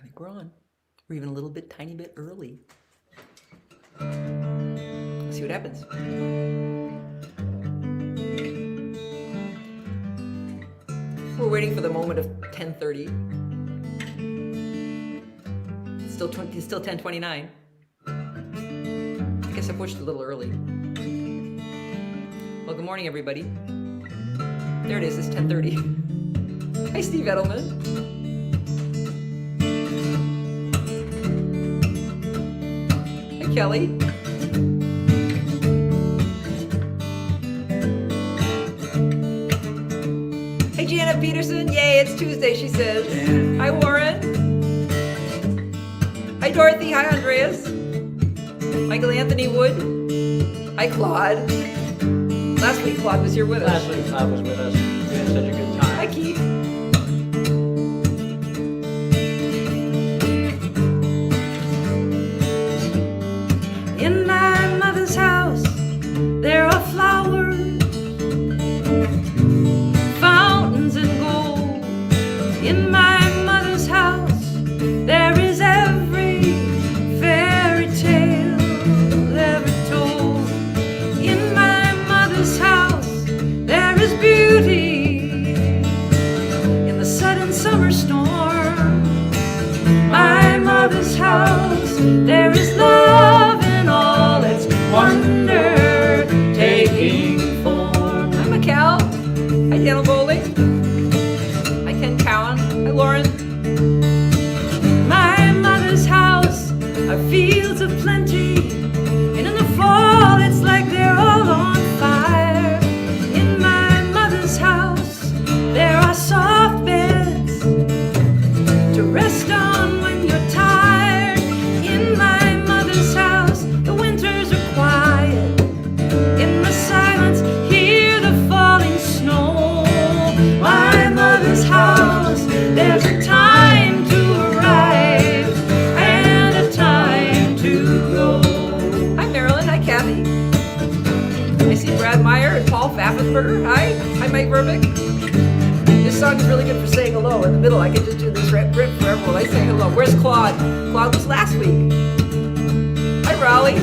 think we're on. We're even a little bit, tiny bit early. Let's see what happens. We're waiting for the moment of 10:30. It's still 10:29. I guess I pushed a little early. Well, good morning, everybody. There it is. It's 10:30. Hi, Steve Edelman. Hi, Kelly. Hey, Janet Peterson. Yay, it's Tuesday, she says. Hi, Warren. Hi, Dorothy. Hi, Andreas. Michael Anthony Wood. Hi, Claude. Last week, Claude was here with us. Last week, Claude was with us. We had such a good time. Hi, Keith. In my mother's house, there are flowers, fountains and gold. In my mother's house, there is every fairy tale ever told. In my mother's house, there is beauty in the sudden summer storm. My mother's house, there is love in all its wonder taking form. Hi, Mikkel. Hi, Daniel Bowling. Hi, Ken Cowan. Hi, Lauren. My mother's house are fields of plenty, and in the fall it's like they're all on fire. In my mother's house there are soft beds to rest on when you're tired. In my mother's house the winters are quiet. In the silence hear the falling snow. My mother's house, there's a time to arrive and a time to go. Hi, Marilyn. Hi, Kathy. I see Brad Meyer and Paul Pfaffenberger. Hi. Hi, Mike Verbeek. This song is really good for saying hello. In the middle, I can just do this rip forever while I say hello. Where's Claude? Claude was last week. Hi, Raleigh.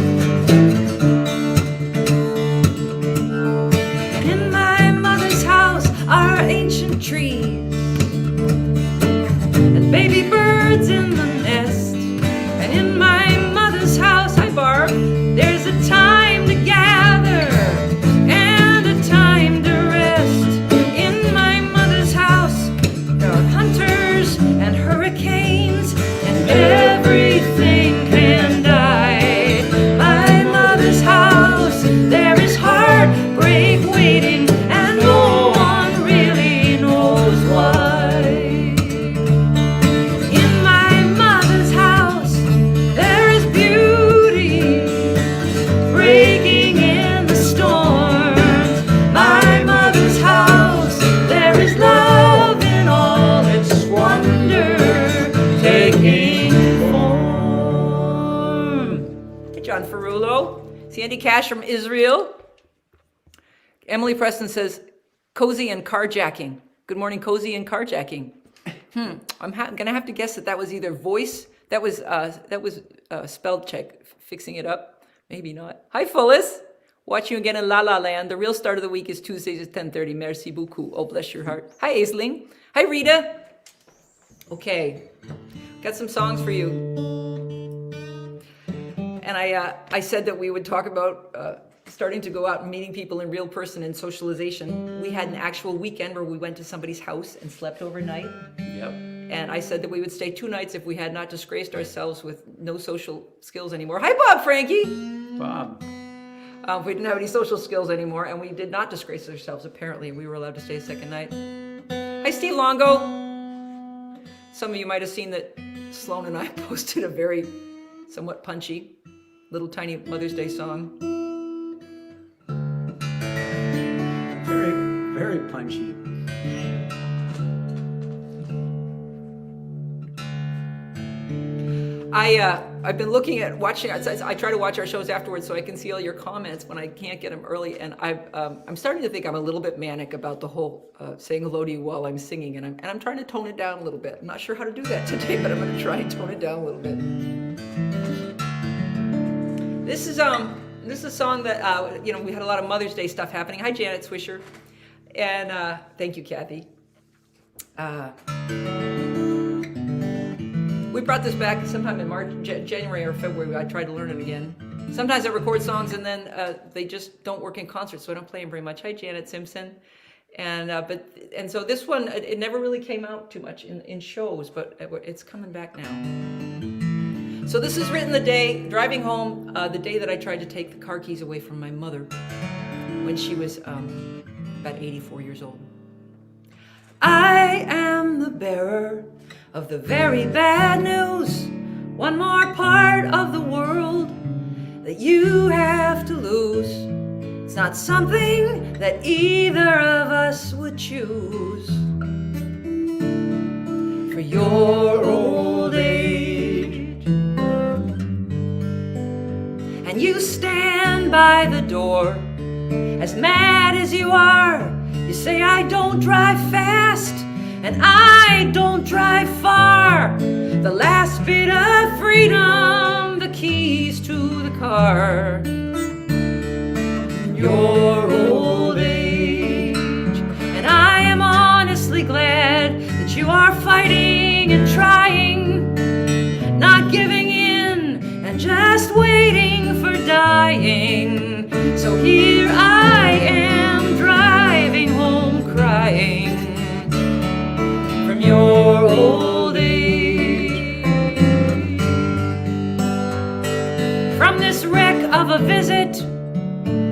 And in my mother's house are ancient trees and baby birds in the nest. And in my mother's house, hi Barb, there's a time to gather and a time to rest. In my mother's house, there are hunters and hurricanes and everything can die. My mother's house, there is heartbreak waiting and no one really knows why. In my mother's house, there is beauty breaking in the storms. My mother's house, there is love in all its wonder taking form. Hey, John Ferrulo. Sandy Cash from Israel. Emily Preston says, cozy and carjacking. Good morning, cozy and carjacking. I'm gonna have to guess that was either voice. That was spell check, fixing it up. Maybe not. Hi, Phyllis. Watch you again in La La Land. The real start of the week is Tuesdays at 10:30. Merci beaucoup. Oh, bless your heart. Hi, Aisling. Hi, Rita. Okay, got some songs for you. And I said that we would talk about starting to go out and meeting people in real person and socialization. We had an actual weekend where we went to somebody's house and slept overnight. Yep. And I said that we would stay 2 nights if we had not disgraced ourselves with no social skills anymore. Hi, Bob Frankie. Bob. We didn't have any social skills anymore, and we did not disgrace ourselves, apparently. We were allowed to stay a second night. Hi, Steve Longo. Some of you might have seen that Sloan and I posted a very somewhat punchy little tiny Mother's Day song. Very, very punchy. I've been looking at watching. I try to watch our shows afterwards so I can see all your comments when I can't get them early. And I'm starting to think I'm a little bit manic about the whole saying hello to you while I'm singing, and I'm trying to tone it down a little bit. I'm not sure how to do that today, but I'm going to try and tone it down a little bit. This is a song that we had a lot of Mother's Day stuff happening. Hi, Janet Swisher, and thank you, Kathy. We brought this back sometime in January or February. I tried to learn it again. Sometimes I record songs and then they just don't work in concert, so I don't play them very much. Hi, Janet Simpson. And so this one, it never really came out too much in shows, but it's coming back now. So this is written the day, driving home, the day that I tried to take the car keys away from my mother when she was about 84 years old. I am the bearer of the very bad news, one more part of the world that you have to lose. It's not something that either of us would choose. For your old age, and you stand by the door, as mad as you are. You say I don't drive fast, and I don't drive far. The last bit of freedom, the keys to the car. Your old age, and I am honestly glad that you are fighting and trying, not giving in and just waiting for dying. So here I am driving home crying from your old age. From this wreck of a visit,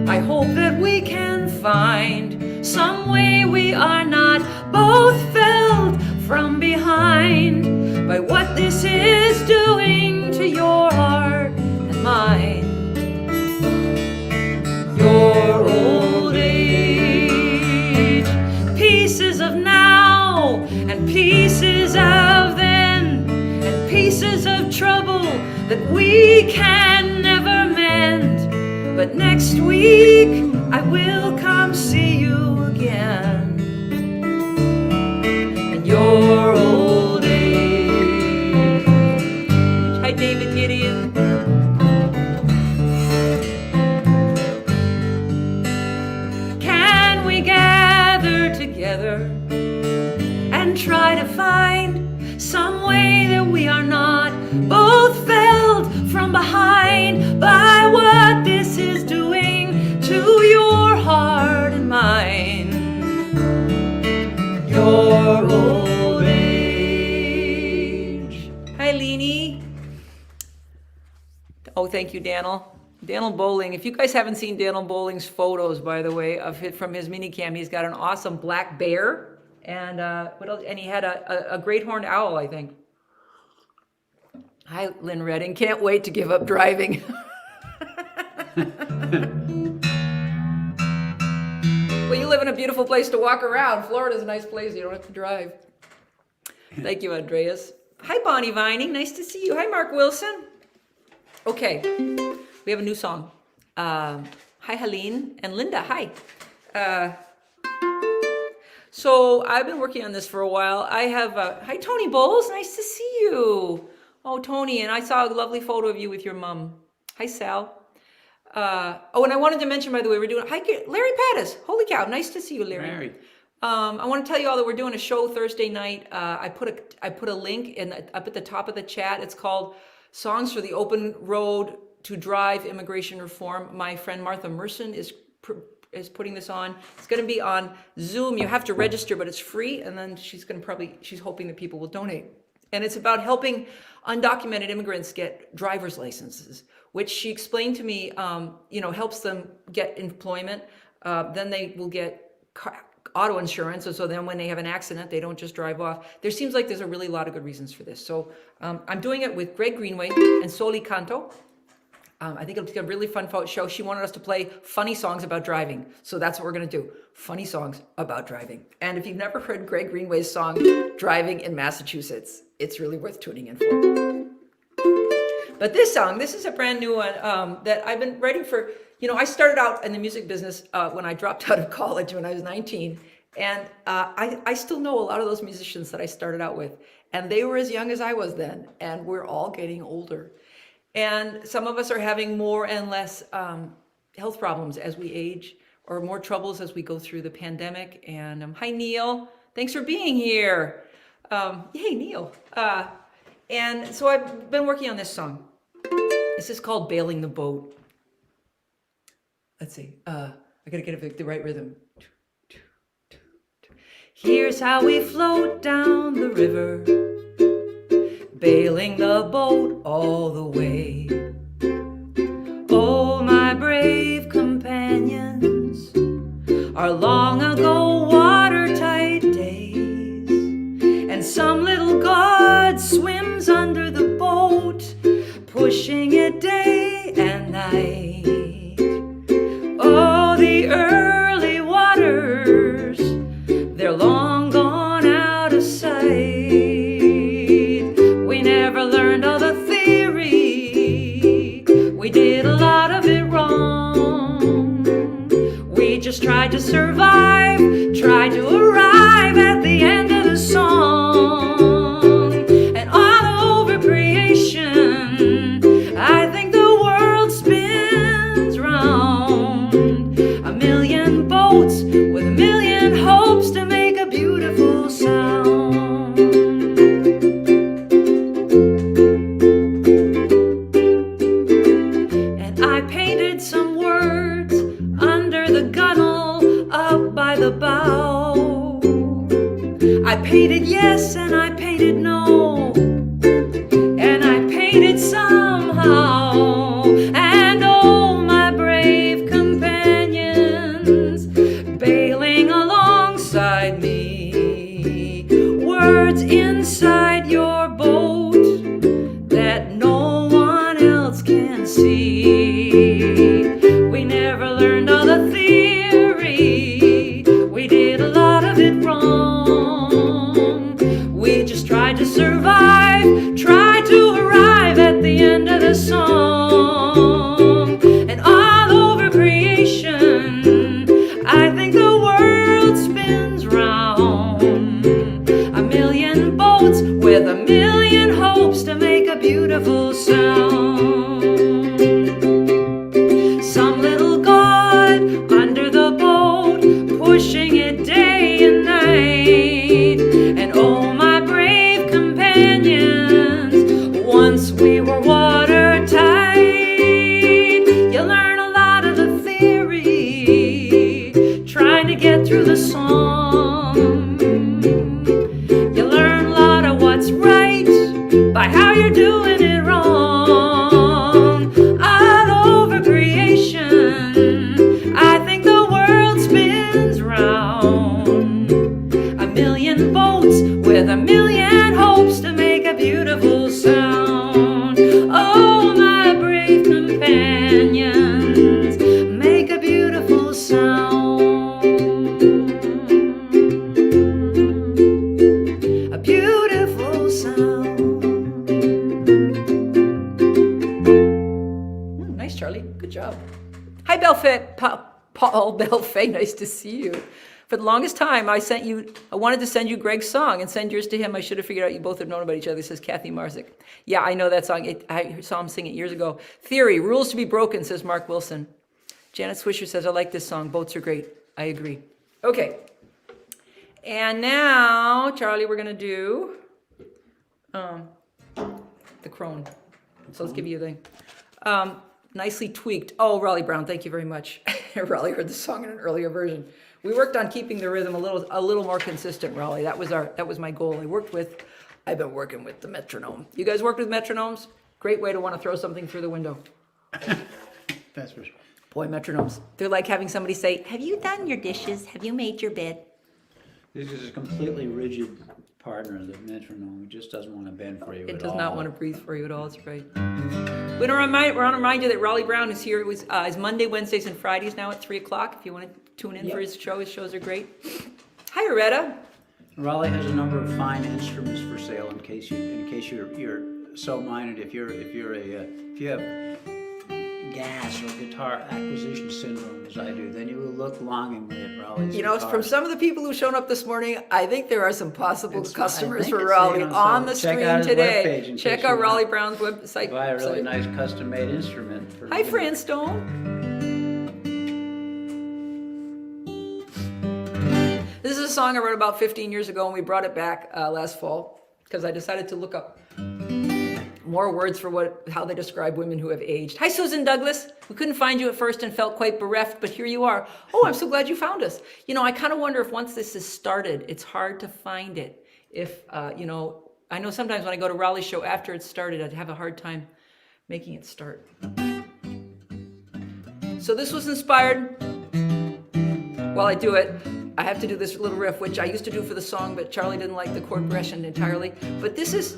I hope that we can find some way we are not both felled from behind by what this is doing to your heart and mine. Your old age, pieces of now and pieces of then, and pieces of trouble that we can never mend. But next week I will come see you again. And your old age. Hi, David Gideon. Can we gather together and try to find some way that we are not both felled from behind by what this is doing to your heart and mine. Your old age. Hi, Leanie. Oh, thank you, Daniel. Daniel Bowling. If you guys haven't seen Daniel Bowling's photos, by the way, from his minicam, he's got an awesome black bear. And what else? And he had a great horned owl, I think. Hi, Lynn Redding. Can't wait to give up driving. Well, you live in a beautiful place to walk around. Florida's a nice place. You don't have to drive. Thank you, Andreas. Hi, Bonnie Vining. Nice to see you. Hi, Mark Wilson. Okay, we have a new song. Hi, Helene and Linda. Hi. So I've been working on this for a while. I have, hi, Tony Bowles. Nice to see you. Oh, Tony, and I saw a lovely photo of you with your mom. Hi, Sal. Oh, and I wanted to mention, by the way, we're doing, hi, Larry Pattis. Holy cow, nice to see you, Larry. I want to tell you all that we're doing a show Thursday night. I put a link up at the top of the chat. It's called Songs for the Open Road to Drive Immigration Reform. My friend Martha Merson is putting this on. It's going to be on Zoom. You have to register, but it's free. And then she's hoping that people will donate. And it's about helping undocumented immigrants get driver's licenses, which she explained to me, helps them get employment. Then they will get auto insurance. And so then when they have an accident, they don't just drive off. There seems like there's a really lot of good reasons for this. So I'm doing it with Greg Greenway and Soli Canto. I think it'll be a really fun show. She wanted us to play funny songs about driving. So that's what we're going to do. Funny songs about driving. And if you've never heard Greg Greenway's song, Driving in Massachusetts, it's really worth tuning in for. But this song, this is a brand new one that I've been writing for. I started out in the music business when I dropped out of college when I was 19. And I still know a lot of those musicians that I started out with. And they were as young as I was then. And we're all getting older. And some of us are having more and less health problems as we age, or more troubles as we go through the pandemic. And hi, Neil. Thanks for being here. Hey, Neil. And so I've been working on this song. This is called Bailing the Boat. Let's see. I gotta get the right rhythm. Here's how we float down the river, bailing the boat all the way. Oh, my brave companions, our long ago watertight days. And some little god swims under the boat, pushing it day and night. Oh, the early waters, they're long gone out of sight. We never learned all the theory. We did a lot of it wrong. We just tried to survive, tried to arrive at the end of the song. And all over creation, I think the world spins round. A million boats with a million hopes to make a beautiful sound. And I painted some words under the gunnel up by the bow. I painted yes and I painted no, and I painted somehow. And oh, my brave companions, bailing alongside me, words inside your boat that no one else can see. We never learned all the theory. We did a lot of it wrong. We just tried to survive, tried to arrive at the end of the song. And all over creation, I think the world spins round. A million boats with a million hopes to make a beautiful sound. Some little god under the boat, pushing it day and night. And oh, my brave companions, once we were watertight. You learn a lot of the theory, trying to get through the song. You learn a lot of what's right by how you're doing it wrong. All over creation, I think the world spins round. A million boats with a million hopes to make a beautiful sound. Oh, my brave companions, make a beautiful sound. A beautiful sound. Nice, Charlie. Good job. Hi, Belfay. Paul Belfay. Nice to see you. For the longest time, I wanted to send you Greg's song and send yours to him. I should have figured out you both have known about each other, says Kathy Marzik. Yeah, I know that song. I saw him sing it years ago. Theory, rules to be broken, says Mark Wilson. Janet Swisher says, I like this song. Boats are great. I agree. Okay. And now, Charlie, we're going to do the crone. So let's give you a thing. Nicely tweaked. Oh, Raleigh Brown, thank you very much. Raleigh heard the song in an earlier version. We worked on keeping the rhythm a little more consistent, Raleigh. That was my goal. I've been working with the metronome. You guys worked with metronomes? Great way to want to throw something through the window. That's for sure. Boy, metronomes. They're like having somebody say, have you done your dishes? Have you made your bed? This is a completely rigid partner, the metronome. It just doesn't want to bend for you at all. It does not want to breathe for you at all. That's right. We want to remind you that Raleigh Brown is here. It was Monday, Wednesdays, and Fridays now at 3 o'clock. If you want to tune in for his shows are great. Hi, Aretta. Raleigh has a number of fine instruments for sale in case you're so minded. If you have gas or guitar acquisition syndrome, as I do, then you will look longingly at Raleigh's You know, guitars. from some of the people who've shown up this morning, I think there are some possible customers I think for it's, Raleigh you know, on so the check stream out his today. webpage in Check case you out Raleigh want Brown's website. buy a really nice custom-made instrument. For, Hi, Fran Stone. This is a song I wrote about 15 years ago, and we brought it back last fall because I decided to look up more words for how they describe women who have aged. Hi, Susan Douglas. We couldn't find you at first and felt quite bereft, but here you are. Oh, I'm so glad you found us. You know, I kind of wonder if once this is started, it's hard to find it. If, you know, I know sometimes when I go to Raleigh's show after it's started, I'd have a hard time making it start. So this was inspired. While I do it, I have to do this little riff, which I used to do for the song, but Charlie didn't like the chord progression entirely. But this is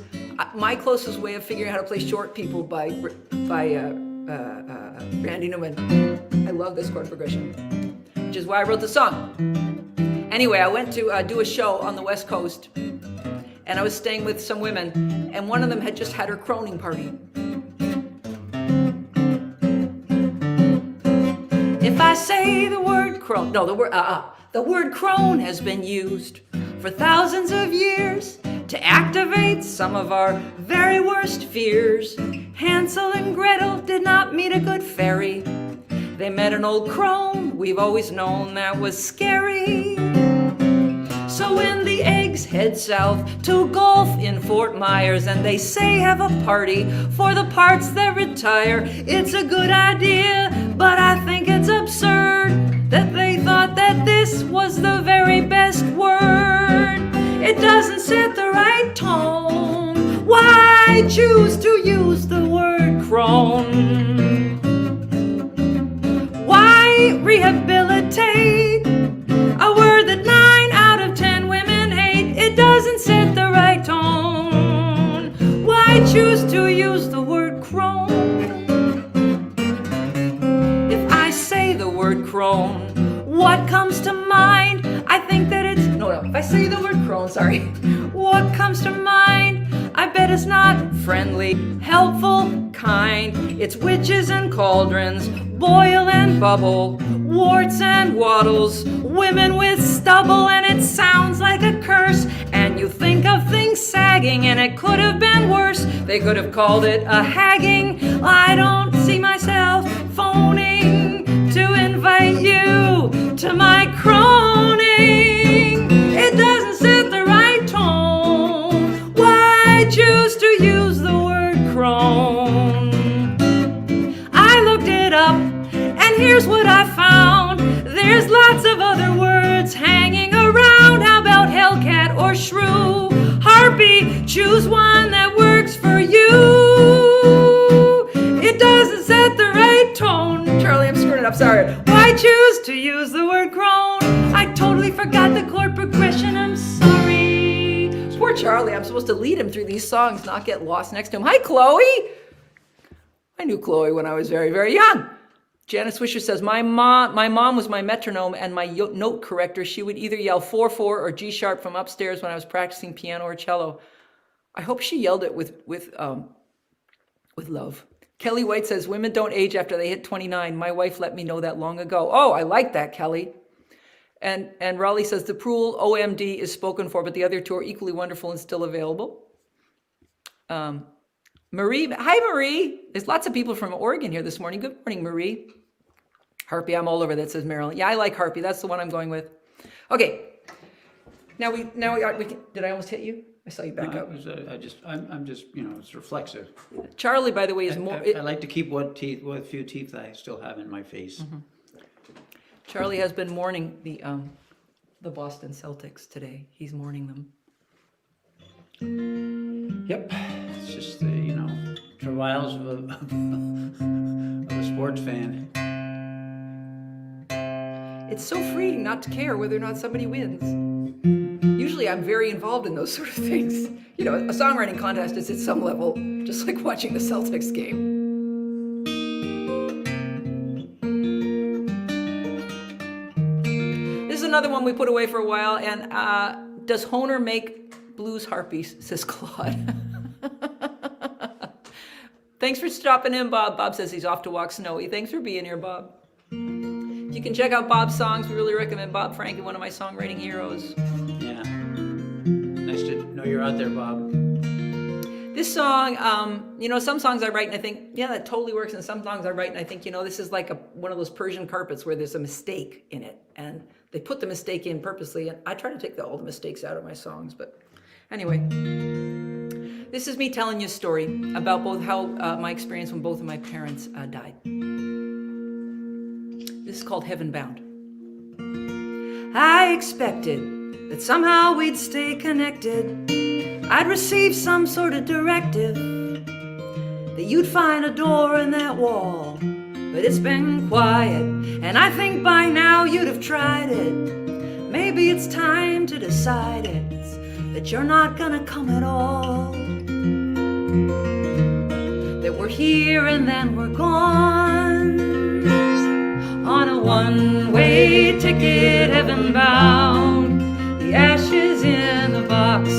my closest way of figuring out how to play Short People by Randy Newman. I love this chord progression, which is why I wrote the song. Anyway, I went to do a show on the West Coast, and I was staying with some women, and one of them had just had her croning party. If I say the word crone, no, the word crone has been used for thousands of years to activate some of our very worst fears. Hansel and Gretel did not meet a good fairy. They met an old crone we've always known that was scary. So when the eggs head south to golf in Fort Myers and they say have a party for the parts that retire, it's a good idea, but I think it's absurd that they thought that this was the very best word. It doesn't set the right tone. Why choose to use the word crone? Why rehabilitate a word that 9 out of 10 women hate? It doesn't set the right tone. Why choose to use the word crone? If I say the word crone, what comes to mind? I think that it's... No, if I say the word crone, sorry. What comes to mind? I bet it's not friendly, helpful, kind. It's witches and cauldrons, boil and bubble, warts and waddles, women with stubble, and it sounds like a curse. And you think of things sagging, and it could have been worse. They could have called it a hagging. I don't see myself phoning to invite you to my croning. It doesn't set the right tone. Why choose to use the word crone? I looked it up, and here's what I found. There's lots of other words hanging around. How about hellcat or shrew? Harpy, choose one that works for you. It doesn't set the right tone. Charlie, I'm screwing it up, sorry. Why choose to use the word crone? I totally forgot the chord progression, I'm sorry. Poor Charlie, I'm supposed to lead him through these songs, not get lost next to him. Hi, Chloe. I knew Chloe when I was very, very young. Janice Swisher says, my mom was my metronome and my note corrector. She would either yell 4/4 or G sharp from upstairs when I was practicing piano or cello. I hope she yelled it with love. Kelly White says, women don't age after they hit 29. My wife let me know that long ago. Oh, I like that, Kelly. And Raleigh says, the Proul OMD is spoken for, but the other two are equally wonderful and still available. Marie, hi Marie. There's lots of people from Oregon here this morning. Good morning, Marie. Harpy, I'm all over that, says Marilyn. Yeah, I like Harpy. That's the one I'm going with. Okay. Now we can, did I almost hit you? I saw you back up. I'm just, you know, it's reflexive. Charlie, by the way, is more. I like to keep what few teeth I still have in my face. Mm-hmm. Charlie has been mourning the Boston Celtics today. He's mourning them. Yep, it's just the, you know, trials of a sports fan. It's so freeing not to care whether or not somebody wins. Usually I'm very involved in those sort of things. You know, a songwriting contest is at some level just like watching the Celtics game. This is another one we put away for a while, and does Hohner make blues harpies, says Claude. Thanks for stopping in, Bob. Bob says he's off to walk Snowy. Thanks for being here, Bob. You can check out Bob's songs. We really recommend Bob Frankie, one of my songwriting heroes. Yeah. Nice to know you're out there, Bob. This song, some songs I write and I think, yeah, that totally works. And some songs I write and I think, this is like one of those Persian carpets where there's a mistake in it. And they put the mistake in purposely. And I try to take all the mistakes out of my songs. But anyway, this is me telling you a story about both how my experience when both of my parents died. This is called Heaven Bound. I expected that somehow we'd stay connected. I'd receive some sort of directive that you'd find a door in that wall. But it's been quiet, and I think by now you'd have tried it. Maybe it's time to decide it, that you're not gonna come at all. That we're here and then we're gone, on a one-way ticket, heaven bound. The ashes in the box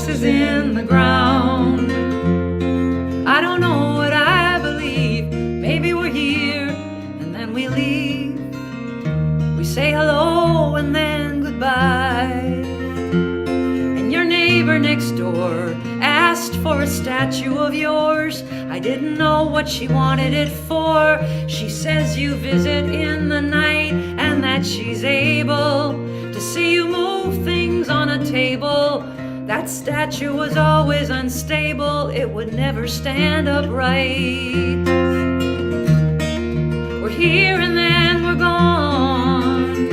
is in the ground. I don't know what I believe. Maybe we're here and then we leave. We say hello and then goodbye. And your neighbor next door asked for a statue of yours. I didn't know what she wanted it for. She says you visit in the night and that she's able to see you move things on a table. That statue was always unstable. It would never stand upright. We're here and then we're gone,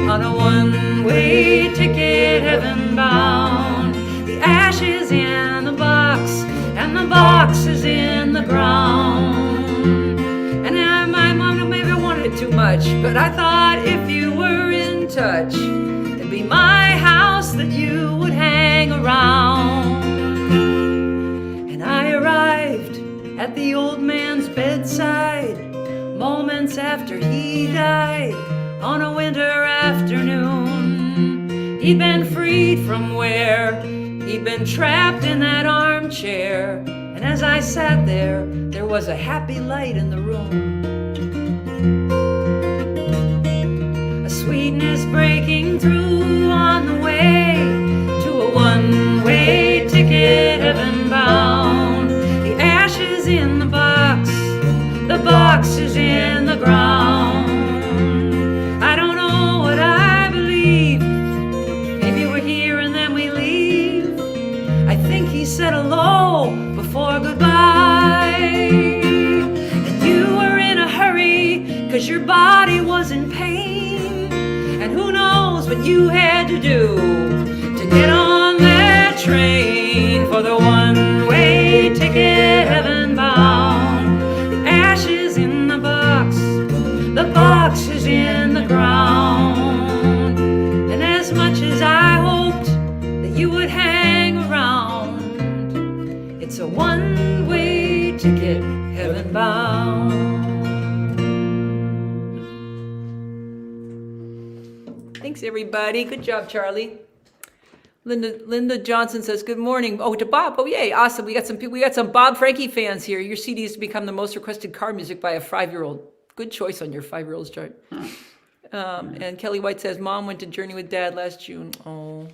on a one-way ticket, heaven bound. The ashes in the box, and the box is in the ground. And my mom maybe wanted it too much, but I thought if you were in touch, it'd be my house that you would hang around. And I arrived at the old man's bedside moments after he died on a winter afternoon. He'd been freed from where he'd been trapped in that armchair. And as I sat there, there was a happy light in the room. A sweetness breaking through on the way to a one-way ticket, heaven bound. The ashes in the box is in the ground. I don't know what I believe. Maybe we're here and then we leave. I think he said hello before goodbye. And you were in a hurry, 'cause your body was in pain. And who knows what you had to do to get on that train for the one-way ticket, heaven bound. The ashes in the box is in the ground. And as much as I hoped that you would hang around, it's a one-way ticket, heaven bound. Thanks, everybody. Good job, Charlie. Linda Johnson says, good morning. Oh, to Bob. Oh, yay. Awesome. We got some Bob Frankie fans here. Your CD has become the most requested car music by a 5-year-old. Good choice on your 5-year-old's chart. And Kelly White says, Mom went to Journey with Dad last June. Oh.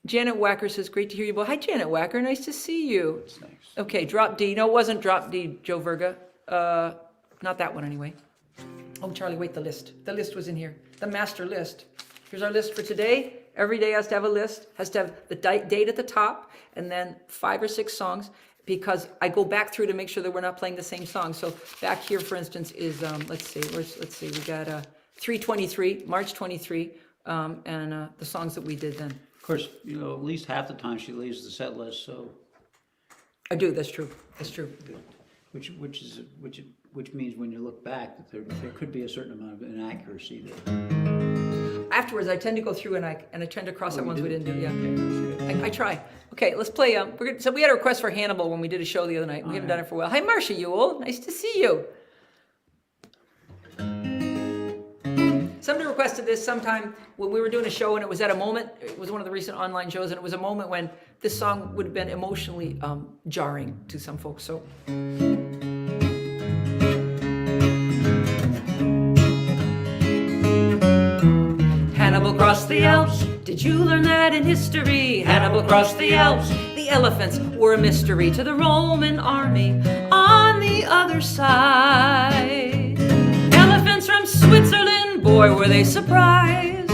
Janet Wacker says, great to hear you. Well, hi, Janet Wacker. Nice to see you. That's nice. Okay, drop D. No, it wasn't drop D, Joe Verga. Not that one anyway. Oh, Charlie, wait, the list. The list was in here. The master list. Here's our list for today. Every day has to have a list, has to have the date at the top, and then 5 or 6 songs, because I go back through to make sure that we're not playing the same song. So back here, for instance, is, let's see, we got 3/23, March 23, and the songs that we did then. Of course, at least half the time she leaves the set list, so. I do, that's true, that's true. Which means when you look back, that there could be a certain amount of inaccuracy there. Afterwards, I tend to go through and I tend to cross out ones we didn't do. Yeah, Okay, I try. Okay, let's play. So we had a request for Hannibal when we did a show the other night. We haven't done it for a while. Hi, Marcia Ewell. Nice to see you. Somebody requested this sometime when we were doing a show, and it was at a moment, it was one of the recent online shows, and it was a moment when this song would have been emotionally jarring to some folks. So. Hannibal crossed the Alps. Did you learn that in history? Hannibal crossed the Alps. The elephants were a mystery to the Roman army on the other side. Elephants from Switzerland, boy, were they surprised.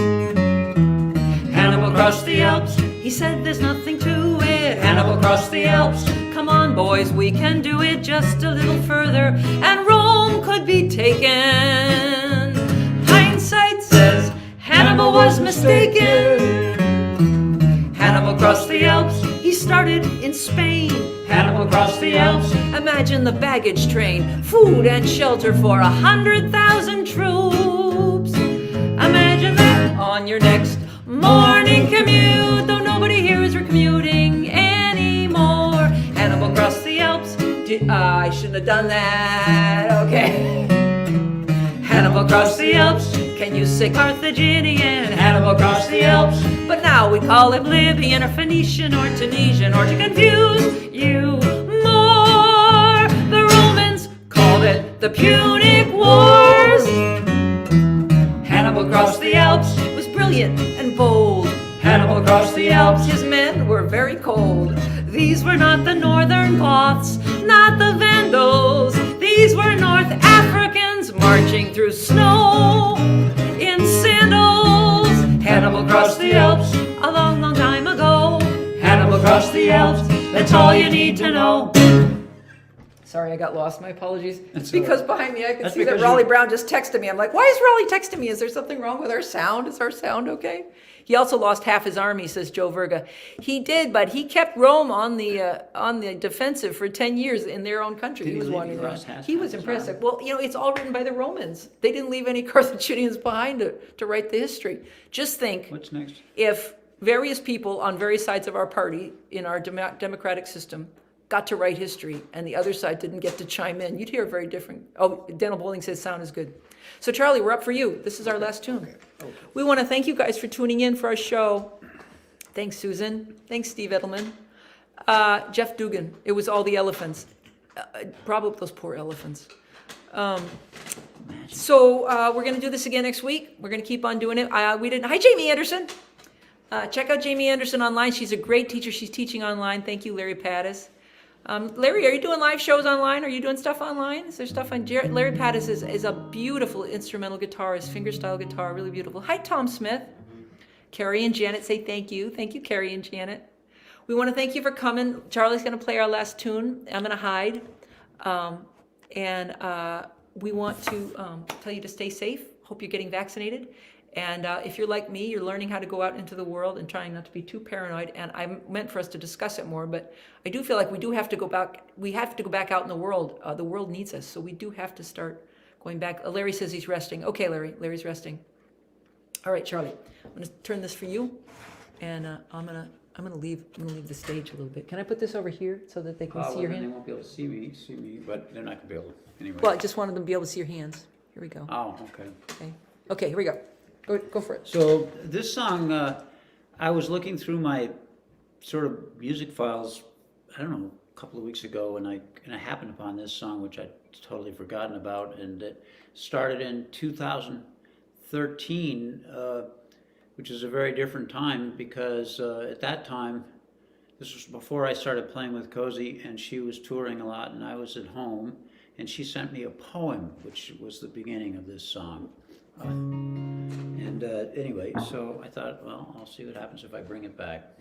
Hannibal crossed the Alps. He said there's nothing to it. Hannibal crossed the Alps. Come on, boys, we can do it just a little further, and Rome could be taken. Hindsight says Hannibal was mistaken. Hannibal crossed the Alps. He started in Spain. Hannibal crossed the Alps. Imagine the baggage train, food and shelter for 100,000 troops. Imagine that on your next morning commute, though nobody here is commuting anymore. Hannibal crossed the Alps. I shouldn't have done that. Okay. Hannibal crossed the Alps. Can you say Carthaginian? Hannibal crossed the Alps. But now we call it Libyan or Phoenician or Tunisian, or to confuse you more, the Romans called it the Punic Wars. Hannibal crossed the Alps, was brilliant and bold. Hannibal crossed the Alps, his men were very cold. These were not the northern Goths, not the Vandals. These were North Africans marching through snow in sandals. Hannibal crossed the Alps a long, long time ago. Hannibal crossed the Alps, that's all you need to know. Sorry, I got lost. My apologies. It's because behind me I can see that Raleigh Brown just texted me. I'm like, why is Raleigh texting me? Is there something wrong with our sound? Is our sound okay? He also lost half his army, says Joe Verga. He did, but he kept Rome on the defensive for 10 years in their own country. He was wandering around. He was impressive. Well, you know, it's all written by the Romans. They didn't leave any Carthaginians behind to write the history. Just think. What's next? If various people on various sides of our party in our democratic system got to write history and the other side didn't get to chime in, you'd hear a very different. Oh, Dental Bowling says sound is good. So Charlie, we're up for you. This is our last tune. Okay. We want to thank you guys for tuning in for our show. Thanks, Susan. Thanks, Steve Edelman. Jeff Dugan. It was all the elephants. Probably those poor elephants. So we're going to do this again next week. We're going to keep on doing it. Hi, Jamie Anderson. Check out Jamie Anderson online. She's a great teacher. She's teaching online. Thank you, Larry Pattis. Larry, are you doing live shows online? Are you doing stuff online? Is there stuff on? Larry Pattis is a beautiful instrumental guitarist, fingerstyle guitar, really beautiful. Hi, Tom Smith. Carrie and Janet say thank you. Thank you, Carrie and Janet. We want to thank you for coming. Charlie's going to play our last tune. I'm going to hide. We want to tell you to stay safe. Hope you're getting vaccinated. And if you're like me, you're learning how to go out into the world and trying not to be too paranoid. And I meant for us to discuss it more, but I do feel like we do have to go back. We have to go back out in the world. The world needs us, so we do have to start going back. Larry says he's resting. Okay, Larry. Larry's resting. All right, Charlie. I'm going to turn this for you, and I'm gonna leave. I'm gonna leave the stage a little bit. Can I put this over here so that they can see your hand? They won't be able to see me, but they're not gonna be able to anyway. Well, I just wanted them to be able to see your hands. Here we go. Oh, okay. Okay, here we go. Go for it. So this song, I was looking through my sort of music files, I don't know, a couple of weeks ago, and I happened upon this song, which I'd totally forgotten about, and it started in 2013, which is a very different time because at that time, this was before I started playing with Cozy, and she was touring a lot, and I was at home, and she sent me a poem, which was the beginning of this song. Anyway, so I thought, well, I'll see what happens if I bring it back.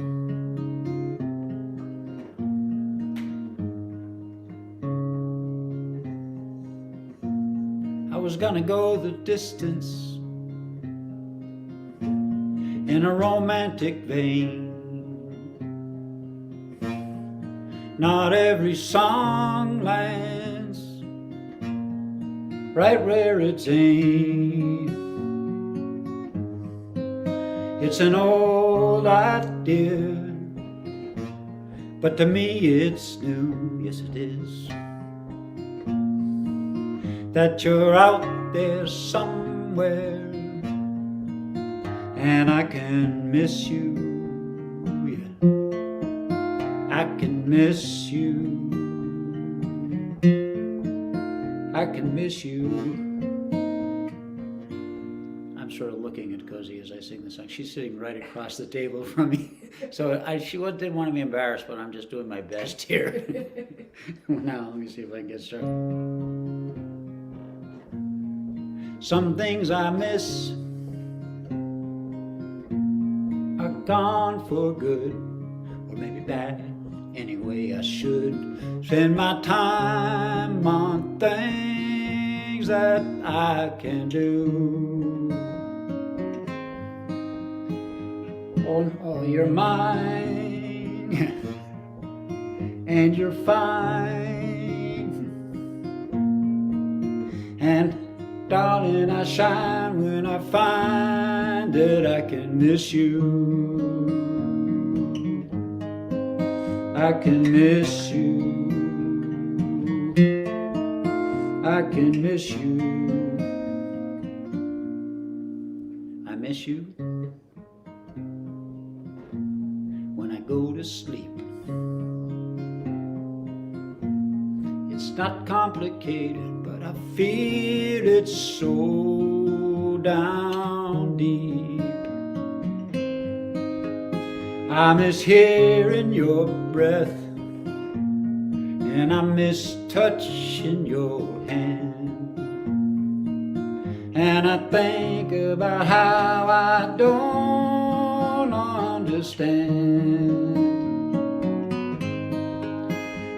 I was gonna go the distance in a romantic vein. Not every song lands right where it's aimed. It's an old idea, but to me it's new, yes it is. That you're out there somewhere and I can miss you, yeah. I can miss you. I can miss you. I'm sort of looking at Cozy as I sing the song. She's sitting right across the table from me. So she didn't want to be embarrassed, but I'm just doing my best here. Now, let me see if I can get started. Some things I miss are gone for good, or maybe bad. Anyway, I should spend my time on things that I can do. Oh, you're mine, and you're fine, and darling, I shine when I find that I can miss you. I can miss you. I can miss you. I miss you when I go to sleep. It's not complicated, but I feel it so down deep. I miss hearing your breath, and I miss touching your hand, and I think about how I don't understand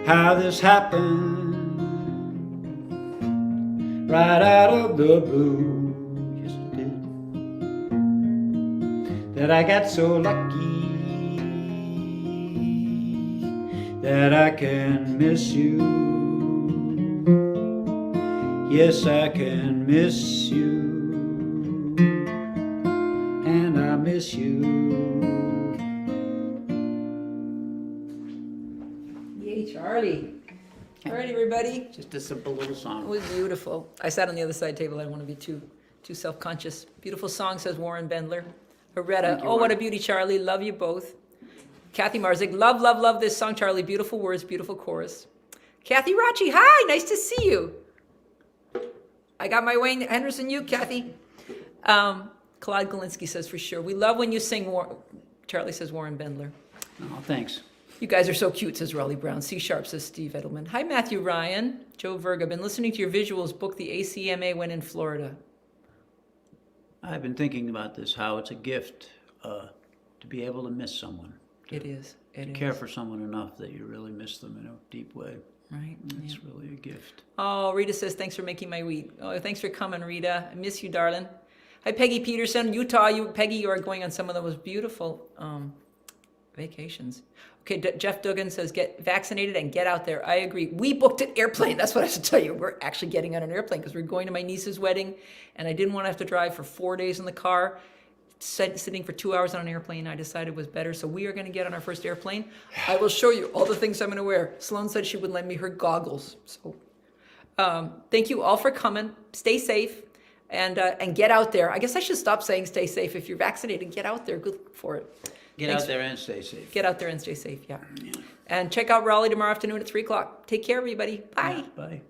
how this happened right out of the blue. Yes, it did. That I got so lucky that I can miss you. Yes, I can miss you, and I miss you. Yay, Charlie. All right, everybody. Just a simple little It song. was beautiful. I sat on the other side table. I don't want to be too self-conscious. Beautiful song, says Warren Bendler. Loretta, Thank you, oh, what Warren. a beauty, Charlie. Love you both. Kathy Marzik, love, love, love this song, Charlie. Beautiful words, beautiful chorus. Kathy Rachi, hi, nice to see you. I got my Wayne Henderson, you, Kathy. Claude Galinsky says, for sure. We love when you sing, Charlie says Warren Bendler. Oh, thanks. You guys are so cute, says Raleigh Brown. C sharp, says Steve Edelman. Hi, Matthew Ryan. Joe Verga, been listening to your visuals book the ACMA when in Florida. I've been thinking about this, how it's a gift to be able to miss someone. It is. It is. Care for someone enough that you really miss them in a deep way. Right. It's yeah. really a gift. Oh, Rita says, thanks for making my week. Oh, thanks for coming, Rita. I miss you, darling. Hi, Peggy Peterson. Utah, Peggy, you are going on some of the most beautiful vacations. Okay, Jeff Duggan says, get vaccinated and get out there. I agree. We booked an airplane. That's what I have to tell you. We're actually getting on an airplane because we're going to my niece's wedding, and I didn't want to have to drive for 4 days in the car. Sitting for 2 hours on an airplane, I decided was better. So we are going to get on our first airplane. I will show you all the things I'm going to wear. Sloan said she would lend me her goggles. So thank you all for coming. Stay safe and get out there. I guess I should stop saying stay safe. If you're vaccinated, get out there. Good for it. Out there and stay safe. Get out there and stay safe, yeah. And check out Raleigh tomorrow afternoon at 3 o'clock. Take care, everybody. Bye. Yeah, bye.